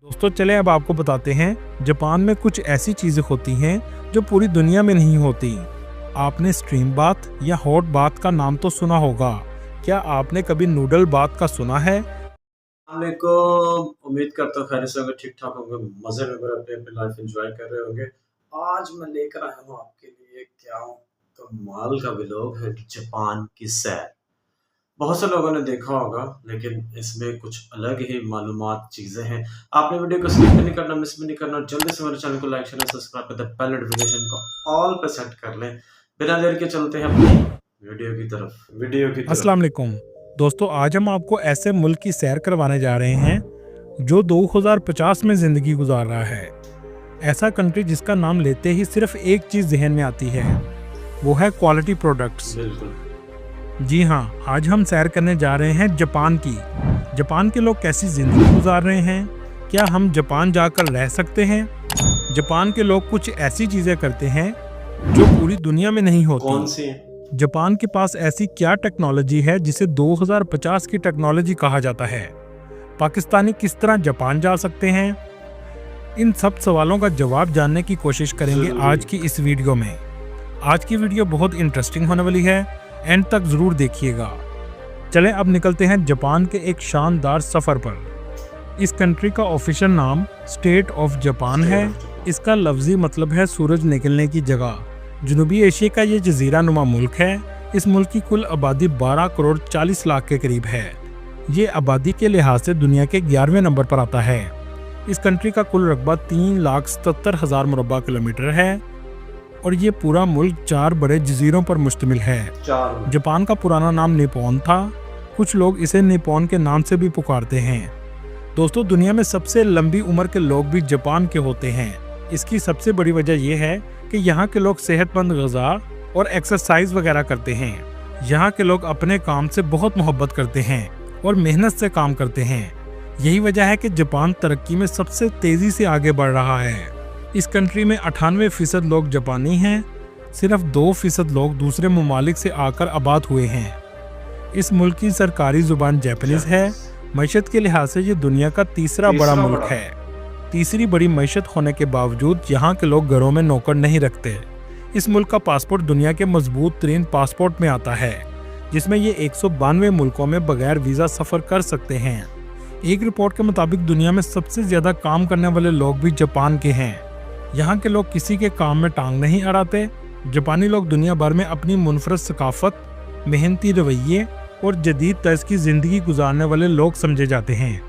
दोस्तों चले अब आपको बताते हैं जापान में कुछ ऐसी चीजें होती हैं जो पूरी दुनिया में नहीं होती। आपने स्ट्रीम बाथ या हॉट बाथ का नाम तो सुना होगा, क्या आपने कभी नूडल बाथ का सुना है? उम्मीद करता हूँ खैरियत से होंगे, ठीक-ठाक होंगे, मज़े में पूरे अपनी-अपनी लाइफ़ एन्जॉय कर रहे होंगे। आज मैं लेकर आया हूँ आपके लिए क्या कमाल का व्लॉग है, जापान की सैर। बहुत से लोगों ने देखा होगा, लेकिन इसमें कुछ अलग ही मालूमात चीज़ें हैं। आपने वीडियो को स्किप भी नहीं करना, मिस भी नहीं करना, जल्दी से मेरे चैनल को लाइक, शेयर, सब्सक्राइब कर दें, बेल नोटिफ़िकेशन को ऑल पे सेट कर लें। बिना देर के चलते हैं अपनी वीडियो की तरफ। अस्सलाम वालेकुम। दोस्तों आज हम आपको ऐसे मुल्क की सैर करवाने जा रहे हैं जो 2050 में जिंदगी गुजार रहा है। ऐसा कंट्री जिसका नाम लेते ही सिर्फ एक चीज जहन में आती है, वो है क्वालिटी प्रोडक्ट्स। बिल्कुल। जी हाँ, आज हम सैर करने जा रहे हैं जापान की। जापान के लोग कैसी जिंदगी गुजार रहे हैं, क्या हम जापान जाकर रह सकते हैं? जापान के लोग कुछ ऐसी चीजें करते हैं जो पूरी दुनिया में नहीं होती। कौन सी? जापान के पास ऐसी क्या टेक्नोलॉजी है जिसे 2050 की टेक्नोलॉजी कहा जाता है? पाकिस्तानी किस तरह जापान जा सकते हैं? इन सब सवालों का जवाब जानने की कोशिश करेंगे आज की इस वीडियो में। आज की वीडियो बहुत इंटरेस्टिंग होने वाली है, एंड तक जरूर देखिएगा। चलें अब निकलते हैं जापान के एक शानदार सफर पर। इस कंट्री का ऑफिशियल नाम स्टेट ऑफ जापान है। इसका लफ्जी मतलब है सूरज निकलने की जगह। जनूबी एशिया का ये जजीरा नुमा मुल्क है। इस मुल्क की कुल आबादी 12 करोड़ 40 लाख के करीब है। ये आबादी के लिहाज से दुनिया के 11वें नंबर पर आता है। इस कंट्री का कुल रकबा 3,77,000 मुरब्बा किलोमीटर है और ये पूरा मुल्क 4 बड़े जजीरों पर मुश्तमिल है। जापान का पुराना नाम निप्पॉन था। कुछ लोग इसे निप्पॉन के नाम से भी पुकारते हैं। दोस्तों दुनिया में सबसे लंबी उम्र के लोग भी जापान के होते हैं। इसकी सबसे बड़ी वजह यह है कि यहाँ के लोग सेहतमंद ग़िज़ा और एक्सरसाइज वगैरह करते हैं। यहाँ के लोग अपने काम से बहुत मोहब्बत करते हैं और मेहनत से काम करते हैं। यही वजह है कि जापान तरक्की में सबसे तेज़ी से आगे बढ़ रहा है। इस कंट्री में 98% लोग जापानी हैं। सिर्फ 2% लोग दूसरे ममालिक से आकर आबाद हुए हैं। इस मुल्क की सरकारी ज़ुबान जापानीज़ है। मईशत के लिहाज से ये दुनिया का तीसरा बड़ा मुल्क है। तीसरी बड़ी मईशत होने के बावजूद यहाँ के लोग घरों में नौकर नहीं रखते। इस मुल्क का पासपोर्ट दुनिया के मजबूत तरीन पासपोर्ट में आता है, जिसमें ये 192 मुल्कों में बगैर वीज़ा सफ़र कर सकते हैं। एक रिपोर्ट के मुताबिक दुनिया में सबसे ज़्यादा काम करने वाले लोग भी जापान के हैं। यहाँ के लोग किसी के काम में टांग नहीं अड़ाते। जापानी लोग दुनिया भर में अपनी मुनफरद सकाफत, मेहनती रवैये और जदीद तर्ज की ज़िंदगी गुजारने वाले लोग समझे जाते हैं।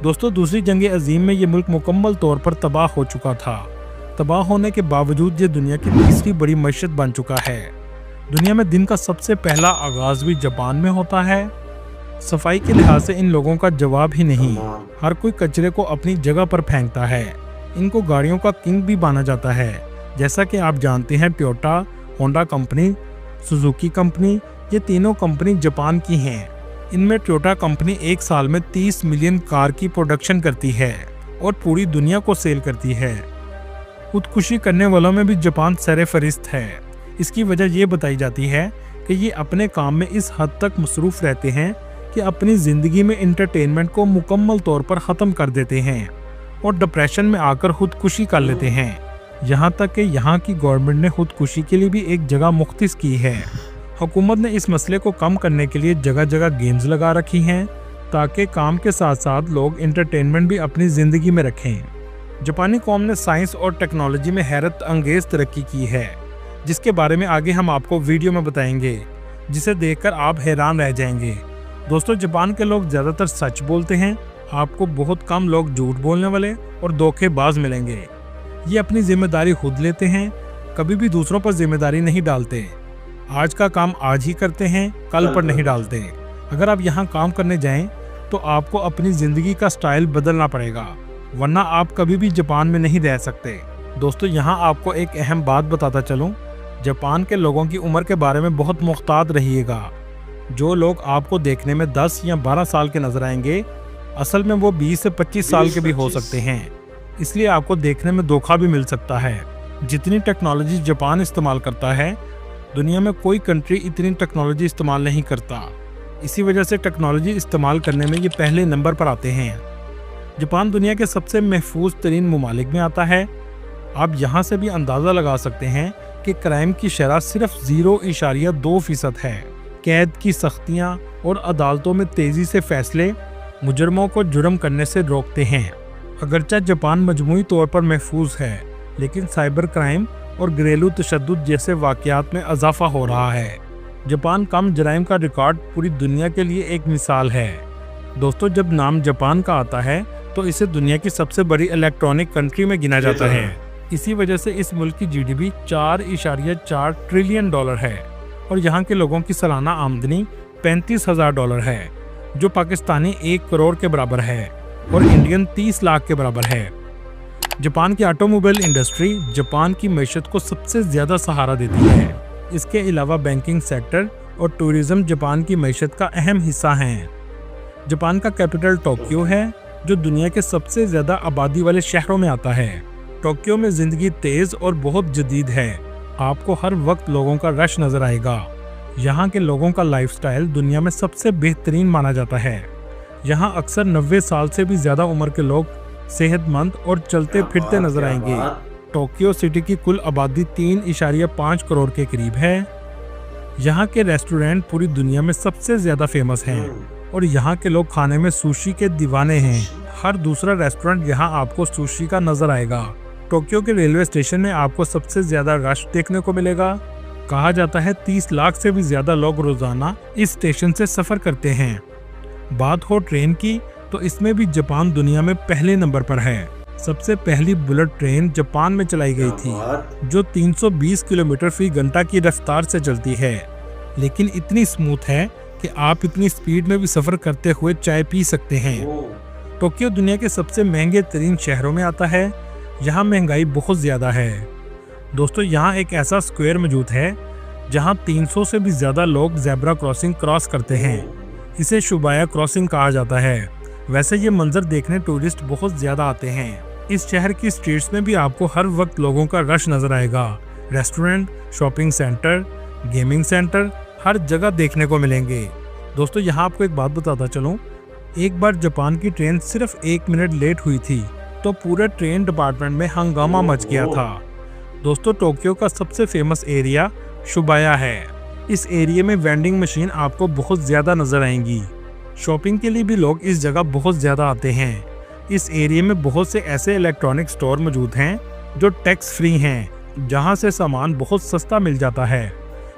दोस्तों दूसरी जंग अजीम में ये मुल्क मुकम्मल तौर पर तबाह हो चुका था। तबाह होने के बावजूद ये दुनिया की तीसरी बड़ी मईशत बन चुका है। दुनिया में दिन का सबसे पहला आगाज़ भी जापान में होता है। सफाई के लिहाज से इन लोगों का जवाब ही नहीं। हर कोई कचरे को अपनी जगह पर फेंकता है। इनको गाड़ियों का किंग भी माना जाता है। जैसा कि आप जानते हैं Toyota, Honda company, Suzuki company, ये तीनों कंपनी जापान की हैं। इनमें टोयोटा कंपनी एक साल में 30 मिलियन कार की प्रोडक्शन करती है और पूरी दुनिया को सेल करती है। खुदकुशी करने वालों में भी जापान सरे-फहरिस्त है। इसकी वजह ये बताई जाती है कि ये अपने काम में इस हद तक मसरूफ़ रहते हैं कि अपनी ज़िंदगी में इंटरटेनमेंट को मुकम्मल तौर पर ख़त्म कर देते हैं और डिप्रेशन में आकर खुदकुशी कर लेते हैं। यहाँ तक कि यहाँ की गवर्नमेंट ने खुदकुशी के लिए भी एक जगह मुख्तस की है। हुकूमत ने इस मसले को कम करने के लिए जगह जगह गेम्स लगा रखी हैं ताकि काम के साथ साथ लोग इंटरटेनमेंट भी अपनी ज़िंदगी में रखें। जापानी कौम ने साइंस और टेक्नोलॉजी में हैरत अंगेज़ तरक्की की है, जिसके बारे में आगे हम आपको वीडियो में बताएंगे, जिसे देखकर आप हैरान रह जाएंगे। दोस्तों जापान के लोग ज़्यादातर सच बोलते हैं। आपको बहुत कम लोग झूठ बोलने वाले और धोखेबाज मिलेंगे। ये अपनी जिम्मेदारी खुद लेते हैं, कभी भी दूसरों पर जिम्मेदारी नहीं डालते। आज का काम आज ही करते हैं, कल पर नहीं डालते। अगर आप यहाँ काम करने जाएं तो आपको अपनी ज़िंदगी का स्टाइल बदलना पड़ेगा, वरना आप कभी भी जापान में नहीं रह सकते। दोस्तों यहाँ आपको एक अहम बात बताता चलूँ, जापान के लोगों की उम्र के बारे में बहुत मुख्तात रहिएगा। जो लोग आपको देखने में 10 या 12 साल के नजर आएंगे, असल में वो 20 से 25 साल के भी हो सकते हैं। इसलिए आपको देखने में धोखा भी मिल सकता है। जितनी टेक्नोलॉजी जापान इस्तेमाल करता है, दुनिया में कोई कंट्री इतनी टेक्नोलॉजी इस्तेमाल नहीं करता। इसी वजह से टेक्नोलॉजी इस्तेमाल करने में ये पहले नंबर पर आते हैं। जापान दुनिया के सबसे महफूज तरीन ममालिक में आता है। आप यहाँ से भी अंदाज़ा लगा सकते हैं कि क्राइम की शरह सिर्फ 0.2% है। कैद की सख्तियाँ और अदालतों में तेज़ी से फैसले मुजरमों को जुर्म करने से रोकते हैं। अगरचे जापान मजमूई तौर पर महफूज है, लेकिन साइबर क्राइम और घरेलू तशद्दुद जैसे वाक़यात में इजाफा हो रहा है। जापान कम जराइम का रिकॉर्ड पूरी दुनिया के लिए एक मिसाल है। दोस्तों, जब नाम जापान का आता है तो इसे दुनिया की सबसे बड़ी इलेक्ट्रॉनिक कंट्री में गिना जाता है। इसी वजह से इस मुल्क की जीडीपी 4.4 ट्रिलियन डॉलर है और यहाँ के लोगों की सालाना आमदनी $35,000 है, जो पाकिस्तानी 1 करोड़ के बराबर है और इंडियन 30 लाख के बराबर है। जापान की ऑटोमोबाइल इंडस्ट्री जापान की मैशत को सबसे ज़्यादा सहारा देती है। इसके अलावा बैंकिंग सेक्टर और टूरिज्म जापान की मैशत का अहम हिस्सा हैं। जापान का कैपिटल टोक्यो है, जो दुनिया के सबसे ज़्यादा आबादी वाले शहरों में आता है। टोक्यो में ज़िंदगी तेज़ और बहुत जदीद है। आपको हर वक्त लोगों का रश नज़र आएगा। यहाँ के लोगों का लाइफस्टाइल दुनिया में सबसे बेहतरीन माना जाता है। यहाँ अक्सर 90 साल से भी ज़्यादा उम्र के लोग सेहतमंद और चलते फिरते नजर आएंगे। टोक्यो सिटी की कुल आबादी 3.5 करोड़ के करीब है। यहाँ के रेस्टोरेंट पूरी दुनिया में सबसे ज़्यादा फेमस हैं और यहाँ के लोग खाने में सुशी के दीवाने हैं। हर दूसरा रेस्टोरेंट यहाँ आपको सुशी का नज़र आएगा। टोक्यो के रेलवे स्टेशन में आपको सबसे ज़्यादा रश देखने को मिलेगा। कहा जाता है 30 लाख से भी ज़्यादा लोग रोज़ाना इस स्टेशन से सफ़र करते हैं। बात हो ट्रेन की, तो इसमें भी जापान दुनिया में पहले नंबर पर है। सबसे पहली बुलेट ट्रेन जापान में चलाई गई थी, जो 320 किलोमीटर फी घंटा की रफ्तार से चलती है, लेकिन इतनी स्मूथ है कि आप इतनी स्पीड में भी सफ़र करते हुए चाय पी सकते हैं। टोक्यो दुनिया के सबसे महंगे तरीन शहरों में आता है। यहाँ महंगाई बहुत ज़्यादा है। दोस्तों, यहाँ एक ऐसा स्क्वायर मौजूद है जहाँ 300 से भी ज़्यादा लोग ज़ेब्रा क्रॉसिंग क्रॉस करते हैं। इसे शुबाया क्रॉसिंग कहा जाता है। वैसे ये मंजर देखने टूरिस्ट बहुत ज़्यादा आते हैं। इस शहर की स्ट्रीट्स में भी आपको हर वक्त लोगों का रश नज़र आएगा। Restaurant, shopping centre, gaming centre हर जगह देखने को मिलेंगे। दोस्तों, यहाँ आपको एक बात बताता चलूँ, एक बार जापान की ट्रेन सिर्फ 1 मिनट लेट हुई थी तो पूरे ट्रेन डिपार्टमेंट में हंगामा मच गया था। दोस्तों, टोक्यो का सबसे फेमस एरिया शुबाया है। इस एरिया में वेंडिंग मशीन आपको बहुत ज़्यादा नज़र आएंगी। शॉपिंग के लिए भी लोग इस जगह बहुत ज़्यादा आते हैं। इस एरिया में बहुत से ऐसे इलेक्ट्रॉनिक स्टोर मौजूद हैं जो टैक्स फ्री हैं, जहां से सामान बहुत सस्ता मिल जाता है।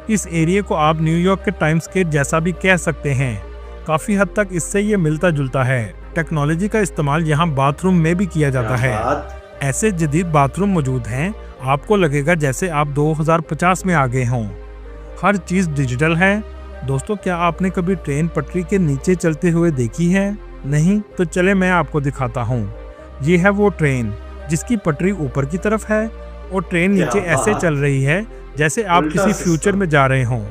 इस एरिया को आप न्यूयॉर्क के टाइम्स स्क्वायर जैसा भी कह सकते हैं। काफ़ी हद तक इससे ये मिलता जुलता है। टेक्नोलॉजी का इस्तेमाल यहाँ बाथरूम में भी किया जाता है। ऐसे जदीद बाथरूम मौजूद हैं, आपको लगेगा जैसे आप 2050 में आ गए हों। हर चीज़ डिजिटल है। दोस्तों, क्या आपने कभी ट्रेन पटरी के नीचे चलते हुए देखी है? नहीं? तो चले मैं आपको दिखाता हूँ। ये है वो ट्रेन जिसकी पटरी ऊपर की तरफ है और ट्रेन नीचे ऐसे चल रही है जैसे आप किसी फ्यूचर में जा रहे हों।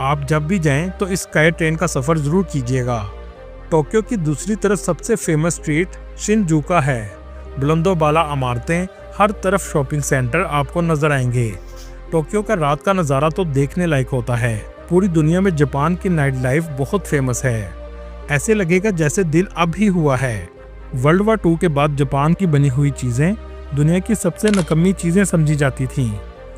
आप जब भी जाएं तो इस स्काई ट्रेन का सफ़र ज़रूर कीजिएगा। टोक्यो की दूसरी तरफ सबसे फेमस स्ट्रीट शिनजुका है। बुलंदो बाला इमारतें, हर तरफ शॉपिंग सेंटर आपको नज़र आएंगे। टोक्यो का रात का नज़ारा तो देखने लायक होता है। पूरी दुनिया में जापान की नाइट लाइफ बहुत फेमस है। ऐसे लगेगा जैसे दिन अब ही हुआ है। वर्ल्ड वार 2 के बाद जापान की बनी हुई चीज़ें दुनिया की सबसे नकम्मी चीज़ें समझी जाती थीं,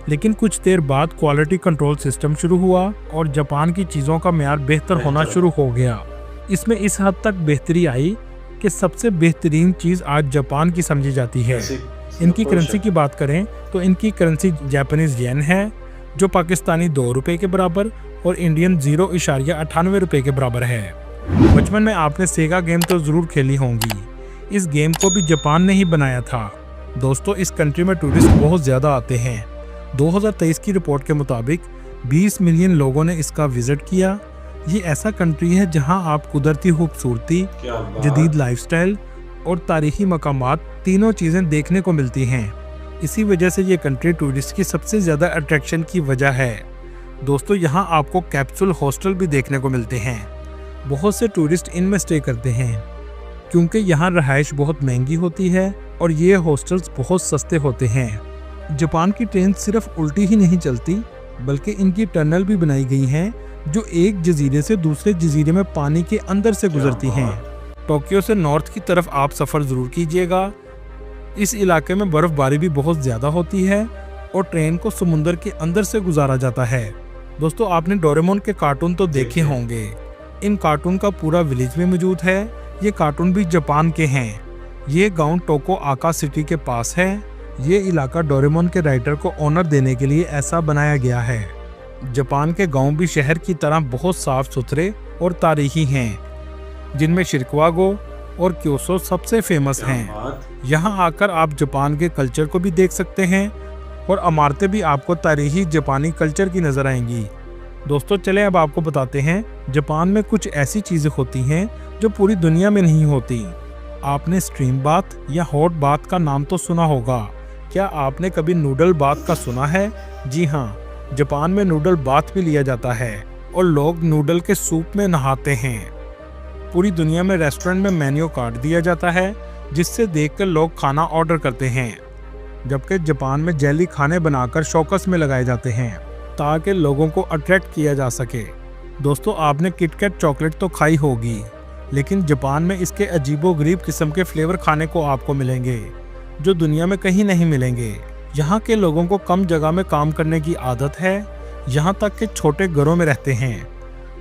लेकिन कुछ देर बाद क्वालिटी कंट्रोल सिस्टम शुरू हुआ और जापान की चीज़ों का म्यार बेहतर होना शुरू हो गया। इसमें इस हद तक बेहतरी आई कि सबसे बेहतरीन चीज़ आज जापान की समझी जाती है। इनकी करेंसी की बात करें तो इनकी करेंसी जापानीज येन है, जो पाकिस्तानी 2 रुपये के बराबर और इंडियन 0.98 रुपये के बराबर है। बचपन में आपने सेगा गेम तो ज़रूर खेली होंगी। इस गेम को भी जापान ने ही बनाया था। दोस्तों, इस कंट्री में टूरिस्ट बहुत ज़्यादा आते हैं। 2023 की रिपोर्ट के मुताबिक 20 मिलियन लोगों ने इसका विज़िट किया। ये ऐसा कंट्री है जहां आप कुदरती खूबसूरती, जदीद लाइफस्टाइल और तारीखी मकामात तीनों चीज़ें देखने को मिलती हैं। इसी वजह से ये कंट्री टूरिस्ट की सबसे ज़्यादा अट्रैक्शन की वजह है। दोस्तों, यहाँ आपको कैप्सूल हॉस्टल भी देखने को मिलते हैं। बहुत से टूरिस्ट इनमें स्टे करते हैं क्योंकि यहाँ रहाइश बहुत महंगी होती है और ये हॉस्टल्स बहुत सस्ते होते हैं। जापान की ट्रेन सिर्फ उल्टी ही नहीं चलती, बल्कि इनकी टनल भी बनाई गई हैं जो एक जजीरे से दूसरे जजीरे में पानी के अंदर से गुजरती हैं। टोक्यो से नॉर्थ की तरफ आप सफ़र ज़रूर कीजिएगा। इस इलाके में बर्फ़बारी भी बहुत ज़्यादा होती है और ट्रेन को समुंदर के अंदर से गुजारा जाता है। दोस्तों, आपने डोरेमोन के कार्टून तो देखे होंगे। इन कार्टून का पूरा विलेज में मौजूद है। ये कार्टून भी जापान के हैं। ये गांव टोको आका सिटी के पास है। ये इलाका डोरेमोन के राइटर को ऑनर देने के लिए ऐसा बनाया गया है। जापान के गांव भी शहर की तरह बहुत साफ सुथरे और तारीखी हैं, जिनमें शिरकागो और क्योटो सबसे फेमस हैं। यहाँ आकर आप जापान के कल्चर को भी देख सकते हैं और इमारतें भी आपको तारीखी जापानी कल्चर की नज़र आएंगी। दोस्तों, चलें अब आपको बताते हैं जापान में कुछ ऐसी चीज़ें होती हैं जो पूरी दुनिया में नहीं होती। आपने स्ट्रीम बाथ या हॉट बाथ का नाम तो सुना होगा। क्या आपने कभी नूडल बाथ का सुना है? जी हाँ, जापान में नूडल बाथ भी लिया जाता है और लोग नूडल के सूप में नहाते हैं। पूरी दुनिया में रेस्टोरेंट में मेन्यू कार्ड दिया जाता है, जिससे देखकर लोग खाना ऑर्डर करते हैं, जबकि जापान में जेली खाने बनाकर शोकस में लगाए जाते हैं ताकि लोगों को अट्रैक्ट किया जा सके। दोस्तों, आपने किटकैट चॉकलेट तो खाई होगी, लेकिन जापान में इसके अजीबोगरीब किस्म के फ्लेवर खाने को आपको मिलेंगे जो दुनिया में कहीं नहीं मिलेंगे। यहाँ के लोगों को कम जगह में काम करने की आदत है, यहाँ तक कि छोटे घरों में रहते हैं।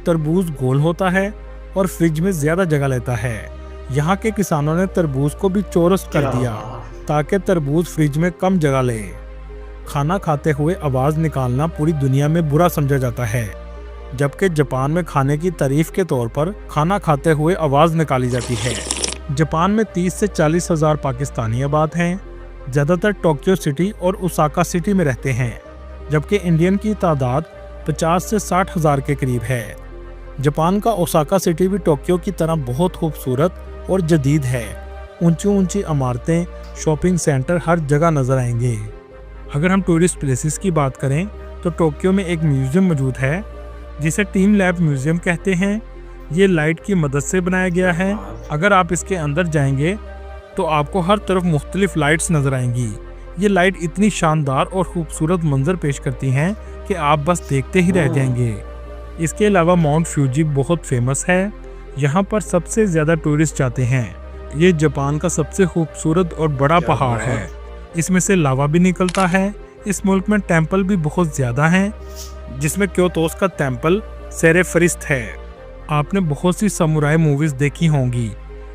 तरबूज गोल होता है और फ्रिज में ज़्यादा जगह लेता है। यहाँ के किसानों ने तरबूज को भी चौरस कर दिया ताकि तरबूज फ्रिज में कम जगह ले। खाना खाते हुए आवाज़ निकालना पूरी दुनिया में बुरा समझा जाता है, जबकि जापान में खाने की तारीफ के तौर पर खाना खाते हुए आवाज़ निकाली जाती है। जापान में 30 से 40 हज़ार पाकिस्तानी आबाद हैं। ज़्यादातर टोक्यो सिटी और ओसाका सिटी में रहते हैं, जबकि इंडियन की तादाद 50 से 60 हज़ार के करीब है। जापान का ओसाका सिटी भी टोक्यो की तरह बहुत खूबसूरत और जदीद है। ऊंची ऊंची इमारतें, शॉपिंग सेंटर हर जगह नज़र आएंगे। अगर हम टूरिस्ट प्लेसेस की बात करें तो टोक्यो में एक म्यूज़ियम मौजूद है जिसे टीम लैब म्यूज़ियम कहते हैं। ये लाइट की मदद से बनाया गया है। अगर आप इसके अंदर जाएंगे तो आपको हर तरफ मुख्तलिफ लाइट्स नज़र आएंगी। ये लाइट इतनी शानदार और खूबसूरत मंजर पेश करती हैं कि आप बस देखते ही रह जाएंगे। इसके अलावा माउंट फ्यूजी बहुत फेमस है। यहाँ पर सबसे ज़्यादा टूरिस्ट जाते हैं। ये जापान का सबसे खूबसूरत और बड़ा पहाड़ है। इसमें से लावा भी निकलता है। इस मुल्क में टेम्पल भी बहुत ज़्यादा हैं, जिसमें क्योटोस का टेम्पल सेरेफरिस्ट है। आपने बहुत सी समुराई मूवीज़ देखी होंगी।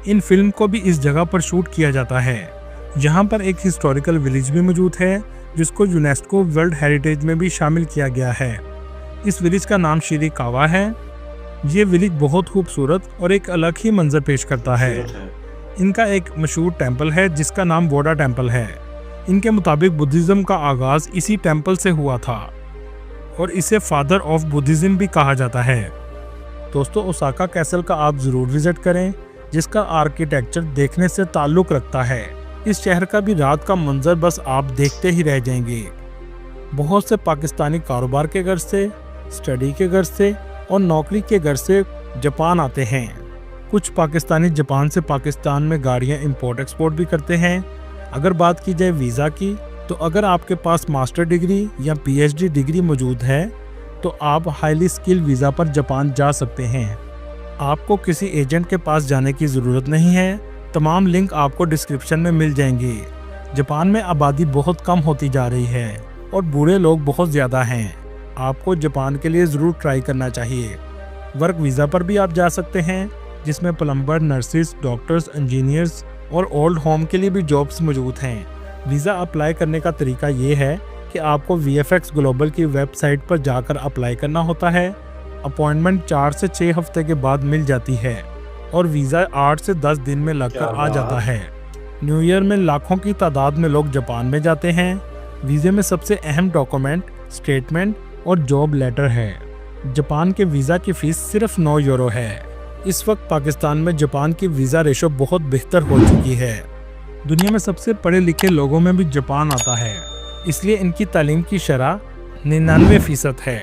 इन फिल्म को भी इस जगह पर शूट किया जाता है। यहाँ पर एक हिस्टोरिकल विलेज भी मौजूद है, जिसको यूनेस्को वर्ल्ड हेरिटेज में भी शामिल किया गया है। इस विलेज का नाम शिरिकावा है। ये विलेज बहुत खूबसूरत और एक अलग ही मंजर पेश करता है। इनका एक मशहूर टेम्पल है जिसका नाम बोडा टेम्पल है। इनके मुताबिक बुद्धिज़्म का आगाज़ इसी टेम्पल से हुआ था और इसे फादर ऑफ बुद्धिज़्म भी कहा जाता है। दोस्तों, ओसाका कैसल का आप ज़रूर विज़िट करें, जिसका आर्किटेक्चर देखने से ताल्लुक़ रखता है। इस शहर का भी रात का मंजर बस आप देखते ही रह जाएंगे। बहुत से पाकिस्तानी कारोबार के घर से, स्टडी के घर से और नौकरी के घर से जापान आते हैं। कुछ पाकिस्तानी जापान से पाकिस्तान में गाड़ियां इंपोर्ट एक्सपोर्ट भी करते हैं। अगर बात की जाए वीज़ा की, तो अगर आपके पास मास्टर डिग्री या पीएचडी डिग्री मौजूद है तो आप हाईली स्किल वीज़ा पर जापान जा सकते हैं। आपको किसी एजेंट के पास जाने की ज़रूरत नहीं है। तमाम लिंक आपको डिस्क्रिप्शन में मिल जाएंगे। जापान में आबादी बहुत कम होती जा रही है और बूढ़े लोग बहुत ज़्यादा हैं। आपको जापान के लिए ज़रूर ट्राई करना चाहिए। वर्क वीज़ा पर भी आप जा सकते हैं, जिसमें प्लम्बर, नर्सिस, डॉक्टर्स, इंजीनियर्स और ओल्ड होम के लिए भी जॉब्स मौजूद हैं। वीज़ा अप्लाई करने का तरीका ये है कि आपको VFX ग्लोबल की वेबसाइट पर जाकर अप्लाई करना होता है। अपॉइंटमेंट 4 से 6 हफ्ते के बाद मिल जाती है और वीज़ा 8 से 10 दिन में लगकर आ जाता है। न्यू ईयर में लाखों की तादाद में लोग जापान में जाते हैं। वीज़े में सबसे अहम डॉक्यूमेंट स्टेटमेंट और जॉब लेटर है। जापान के वीज़ा की फ़ीस सिर्फ 9 यूरो है। इस वक्त पाकिस्तान में जापान की वीज़ा रेशो बहुत बेहतर हो चुकी है। दुनिया में सबसे पढ़े लिखे लोगों में भी जापान आता है, इसलिए इनकी तालीम की शरह 99% है।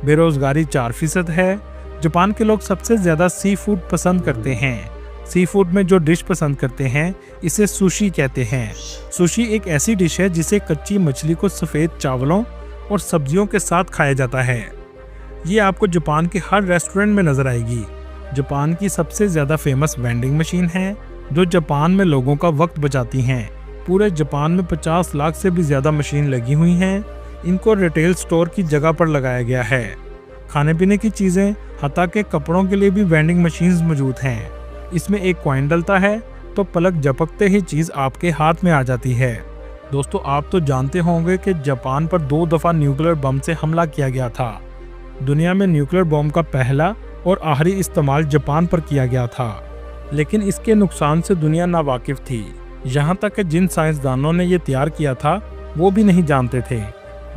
बेरोज़गारी 4% है। जापान के लोग सबसे ज़्यादा सी फूड पसंद करते हैं। सी फूड में जो डिश पसंद करते हैं इसे सुशी कहते हैं। सुशी एक ऐसी डिश है जिसे कच्ची मछली को सफ़ेद चावलों और सब्जियों के साथ खाया जाता है। ये आपको जापान के हर रेस्टोरेंट में नज़र आएगी। जापान की सबसे ज़्यादा फेमस वेंडिंग मशीन है जो जापान में लोगों का वक्त बचाती हैं। पूरे जापान में 50 लाख से भी ज़्यादा मशीन लगी हुई हैं। इनको रिटेल स्टोर की जगह पर लगाया गया है। खाने पीने की चीज़ें हत्ता के कपड़ों के लिए भी वेंडिंग मशीन्स मौजूद हैं। इसमें एक कॉइन डलता है तो पलक झपकते ही चीज़ आपके हाथ में आ जाती है। दोस्तों, आप तो जानते होंगे कि जापान पर 2 दफ़ा न्यूक्लियर बम से हमला किया गया था। दुनिया में न्यूक्लियर बम का पहला और आखिरी इस्तेमाल जापान पर किया गया था, लेकिन इसके नुकसान से दुनिया नावाकिफ थी। यहाँ तक कि जिन साइंसदानों ने ये तैयार किया था वो भी नहीं जानते थे।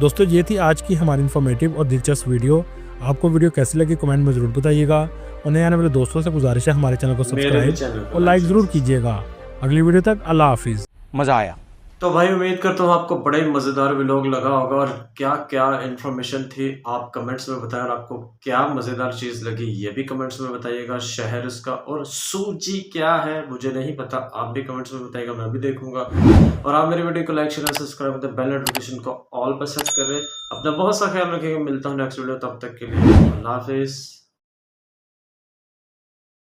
दोस्तों, ये थी आज की हमारी इन्फॉर्मेटिव और दिलचस्प वीडियो। आपको वीडियो कैसी लगी कमेंट में ज़रूर बताइएगा और नए आने वाले दोस्तों से गुजारिश है हमारे चैनल को सब्सक्राइब और लाइक ज़रूर कीजिएगा। अगली वीडियो तक अल्लाह हाफिज़। मज़ा आया। तो भाई उम्मीद करता हूँ आपको बड़ा ही मज़ेदार व्लॉग लगा होगा और क्या क्या इन्फॉर्मेशन थी आप कमेंट्स में बताएं और आपको क्या मज़ेदार चीज़ लगी ये भी कमेंट्स में बताइएगा। शहर इसका और सूजी क्या है मुझे नहीं पता, आप भी कमेंट्स में बताइएगा, मैं भी देखूंगा। और आप मेरी वीडियो को लाइक शेयर सब्सक्राइब कर बेल नोटिफिकेशन को ऑल पर सेट करें। अपना बहुत सा ख्याल रखिएगा। मिलता हूँ नेक्स्ट वीडियो, तब तक के लिए अल्लाह हाफिज़।